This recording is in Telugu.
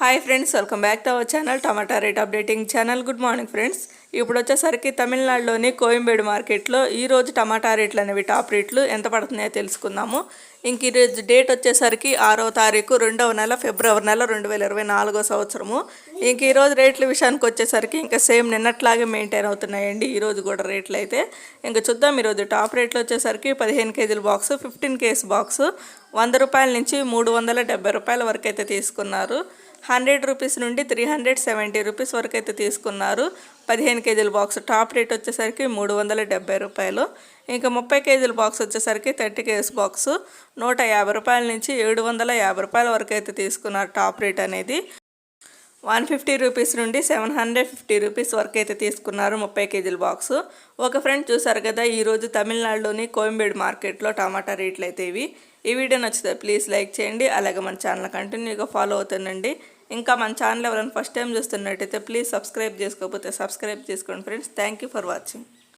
Hi friends, welcome back to our channel tomato rate updating channel. Good morning friends. ఇప్పుడు వచ్చేసరికి తమిళనాడులోని కోయంబేడు మార్కెట్లో ఈరోజు టమాటా రేట్లు అనేవి టాప్ రేట్లు ఎంత పడుతున్నాయో తెలుసుకుందాము. ఇంక ఈరోజు డేట్ వచ్చేసరికి 6వ తారీఖు 2వ నెల ఫిబ్రవరి నెల 2024 సంవత్సరము. ఇంక ఈరోజు రేట్ల విషయానికి వచ్చేసరికి ఇంకా సేమ్ నిన్నట్లాగే మెయింటైన్ అవుతున్నాయండి ఈరోజు కూడా రేట్లు అయితే. ఇంకా చూద్దాం. ఈరోజు టాప్ రేట్లు వచ్చేసరికి 15 కేజీల బాక్సు, 15 కేస్ బాక్సు 100 రూపాయల నుంచి 370 రూపాయల వరకు అయితే తీసుకున్నారు. 100 రూపీస్ నుండి 370 రూపీస్ వరకు అయితే తీసుకున్నారు. 15 కేజీల బాక్స్ టాప్ రేట్ వచ్చేసరికి 370 రూపాయలు. ఇంకా 30 కేజీల బాక్స్ వచ్చేసరికి 30 కేజీస్ బాక్స్ 150 రూపాయల నుంచి 750 రూపాయల వరకు అయితే తీసుకున్నారు. టాప్ రేట్ అనేది 150 రూపీస్ నుండి 750 రూపీస్ వరకు అయితే తీసుకున్నారు 30 కేజీల బాక్సు. ఒక ఫ్రెండ్ చూసారు కదా ఈరోజు తమిళనాడులోని కోయంబేడు మార్కెట్లో టమాటా రేట్లు అయితే ఇవి. ఈ వీడియో నచ్చితే ప్లీజ్ లైక్ చేయండి. అలాగే మన ఛానల్ కంటిన్యూగా ఫాలో అవుతుండండి. ఇంకా మన ఛానల్ ఎవరైనా ఫస్ట్ టైం చూస్తున్నట్టయితే ప్లీజ్ సబ్స్క్రైబ్ చేసుకోకపోతే సబ్స్క్రైబ్ చేసుకోండి friends. Thank you for watching.